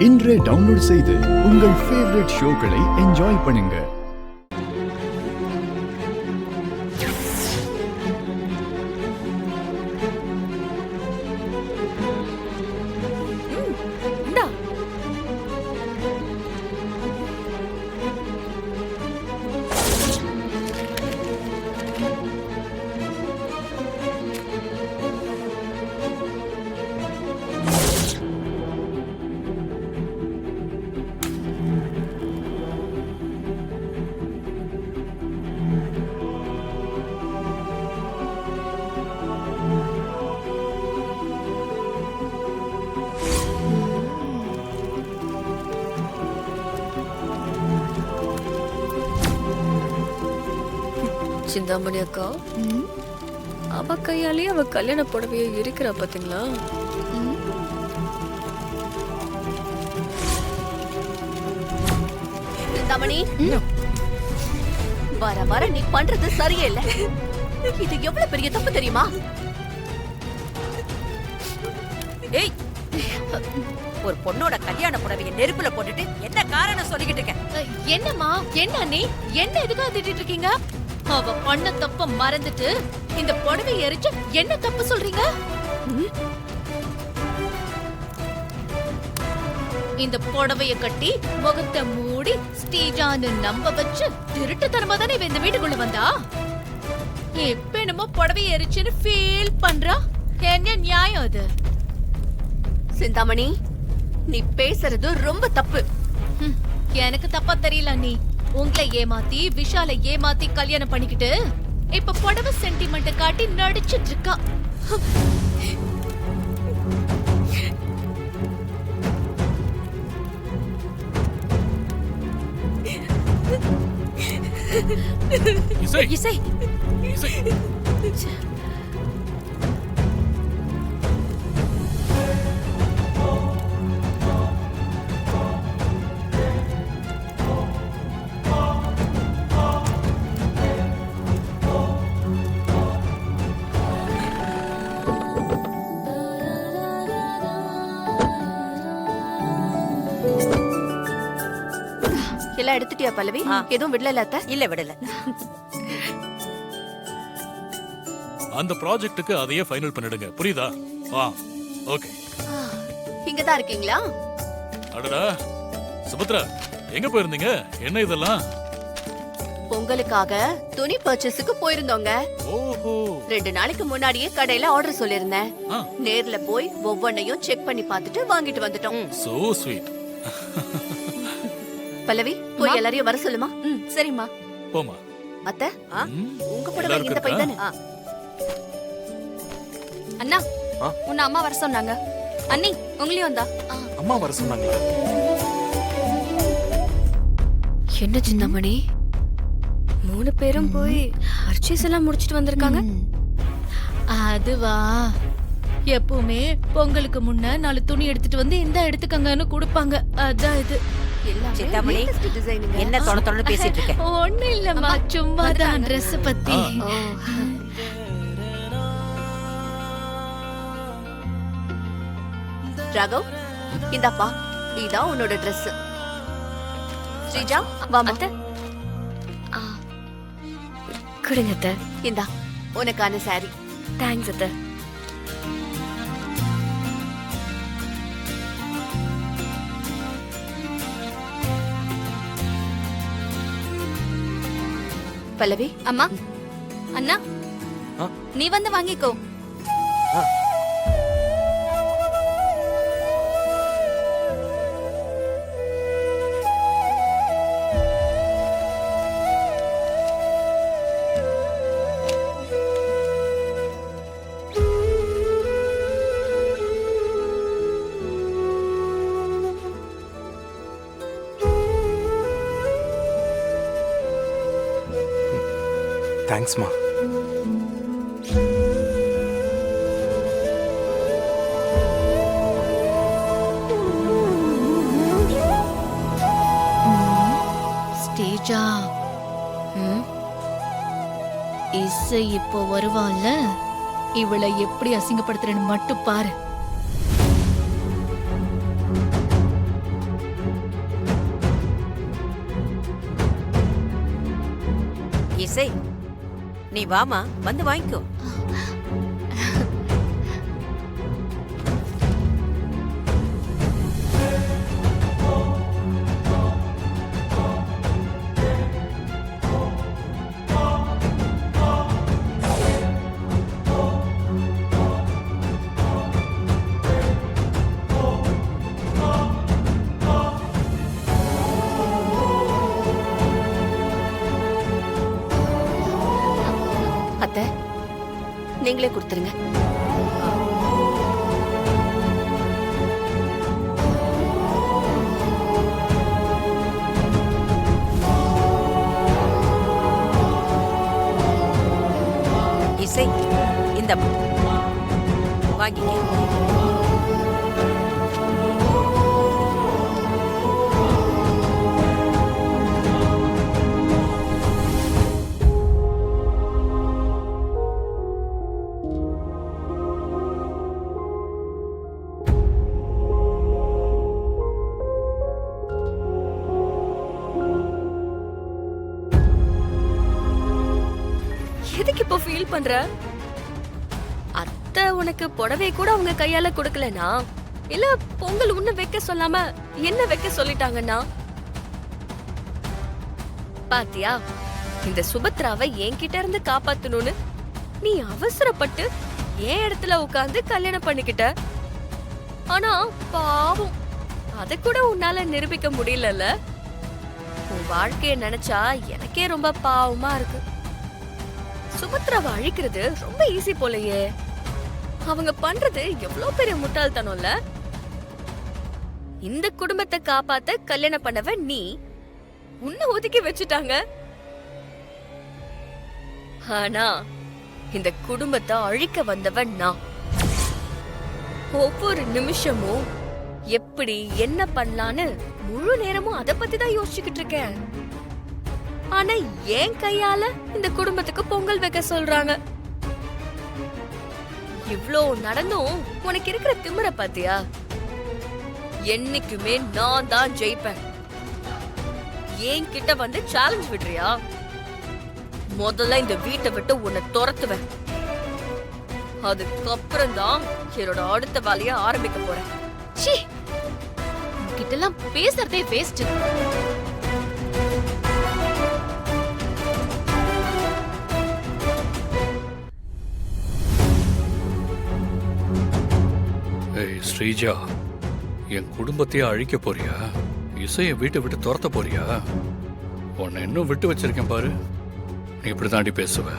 இன்றே டவுன்லோட் செய்து உங்கள் ஃபேவரட் ஷோக்களை என்ஜாய் பண்ணுங்க. சிந்தாமணி அக்கா, அவ கையாலேயே அவ கல்யாண புடவைய இருக்கிறா பாத்தீங்களா? சிந்தாமணி, வர வர நீ பண்றது சரியே இல்ல. இது எவ்வளவு பெரிய தப்பு தெரியுமா? ஏய், ஒரு பொண்ணோட கல்யாண புடவைய நெருப்புல போட்டுட்டு என்ன காரணம் சொல்லிக்கிட்டு இருக்க? என்னம்மா, என்ன நீ என்ன எதுக்காக திட்டிட்டு இருக்கீங்க? அவ பண்ண தப்ப மறந்துட்டு இந்த புடவை எரிச்சு என்ன தப்பு சொல்றீங்க? இந்த புடவைய கட்டி முகத்தை மூடி ஸ்டீஜான்னு நம்ப வச்சு திருட்டுத்தனமா தானே இந்த வீட்டுக்குள்ள வந்தா? இப்ப என்னமோ புடவைய எரிச்சுன்னு ஃபீல் பண்றா. என்ன நியாயம் அது? சிந்தாமணி, நீ பேசுறது ரொம்ப தப்பு. எனக்கு தப்பா தெரியல. நீ உங்களை ஏமாத்தி விஷாலை ஏமாத்தி கல்யாணம் பண்ணிக்கிட்டு இப்ப புடவை சென்டிமெண்ட் காட்டி நடிச்சிட்டு இருக்கா. இசை இசை இசை எல்லாம் எடுத்துட்டியா பல்லவி? எதுவும் விடல? இல்ல, விடல. அந்த ப்ராஜெக்ட்டுக்கு அதையே ஃபைனல் பண்ணிடுங்க, புரியுதா? ஓகே. இங்கதான் இருக்கீங்களா? அடடா சுபத்ரா, எங்க போயிருந்தீங்க? என்ன இதெல்லாம்? பொங்கலுக்காக துணி பர்ச்சேஸுக்கு போயிருந்தோங்க. ஓஹோ, 2 நாளைக்கு முன்னாடியே கடையில ஆர்டர் சொல்லிருந்தேன். நேர்ல போய் ஒவ்வொன்னையும் செக் பண்ணி பார்த்துட்டு வாங்கிட்டு வந்துட்டோம். So sweet. பல்லவி, போய் எல்லாரையும் வர சொல்லுமா? சரிம்மா. போமா. அத்தை, உங்க புடவை இந்த பை தானே? அண்ணா, உன்னை அம்மா வர சொன்னாங்க. அண்ணி, உங்களையும் வந்தா? அம்மா வர சொன்னாங்களா? என்ன சிந்தாமணி, 3 பேரும் போய் பர்ச்சேஸ் எல்லாம் முடிச்சிட்டு வந்திருக்காங்க. அதுவா, எப்பவுமே பொங்கலுக்கு முன்ன 4 துணி எடுத்துட்டு வந்து இந்த எடுத்துக்கங்கன்னு கொடுப்பாங்க. அதான் இது. சிந்தாமணி, என்ன தொண தொண பேசிட்டு இருக்க? ஒண்ணு இல்லம்மா, சும்மாதான் ட்ரெஸ் பத்தி. ராகவ், இந்தாப்பா, இதான் உன்னோட ட்ரெஸ். ஸ்ரீஜா, வாமா. கொடுங்க அத்தை. இந்தா உனக்கான சாரி. தேங்க்ஸ் அத்தை. பல்லவி, அம்மா, அண்ணா, நீ வந்து வாங்கிக்கோ. தேங்க்ஸ்மா. ஸ்டேஜா, இசை இப்போ வருவான்ல, இவளை எப்படி அசிங்கப்படுத்துறேன்னு மட்டும் பாரு. இசை, நீ வாமா, வந்து வாங்கிக்கோ. அத்தை, நீங்களே கொடுத்துருங்க. இசை, இந்த வாங்கிக்க. எதுக்கு இப்போ ஃபீல் பண்ற? அத்தை உனக்கு புடவை கூட அவங்க கையால கொடுக்கலனா, இல்ல பொங்கல் உன்ன வைக்க சொல்லாம என்ன வைக்க சொல்லிட்டாங்கன்னா? பாத்தியா, இந்த சுபத்ராவை என்கிட்ட இருந்து காப்பாத்தணும்னு நீ அவசரப்பட்டு என் இடத்துல உட்கார்ந்து கல்யாணம் பண்ணிக்கிட்ட. ஆனா பாவம், அத கூட உன்னால நிரூபிக்க முடியலல்ல. உன் வாழ்க்கைய நினைச்சா எனக்கே ரொம்ப பாவமா இருக்கு. சுபத்ராவை அழிக்கிறது ரொம்ப ஈஸி போலயே. அவங்க பண்றது எவ்வளவு பெரிய முட்டாள்தனம்ல. இந்த குடும்பத்தை காப்பாத்த கல்யாணம் பண்ணவ நீ, உன்னை ஒதுக்கி வச்சுட்டாங்க. ஆனா இந்த குடும்பத்தை அழிக்க வந்தவன் நான். ஒவ்வொரு நிமிஷமும் எப்படி என்ன பண்ணலான்னு முழு நேரமும் அத பத்தி தான் யோசிச்சுக்கிட்டு இருக்கேன். ஆனா என் கையால இந்த குடும்பத்துக்கு பொங்கல் வைக்க சொல்றாங்க. இவ்ளோ நடந்தும் உனக்கு இருக்கிற திமிர பாத்தியா? என்னைக்குமே நான் தான் ஜெயிப்பேன். என்கிட்ட வந்து சேலஞ்ச் விடுறியா? முதல்ல இந்த வீட்டை விட்டு உன்னை துரத்துவேன். அதுக்கப்புறம் தான் என்னோட அடுத்த வேலையை ஆரம்பிக்க போறேன். சீ, உன்கிட்ட எல்லாம் பேசுறதே வேஸ்ட். ஏய் ஸ்ரீஜா, என் குடும்பத்தையே அழிக்க போறியா? இசையை வீட்டை விட்டு துரத்த போறியா? உன்னை இன்னும் விட்டு வச்சிருக்கேன் பாரு. நீ இப்படி தாண்டி பேசுவ.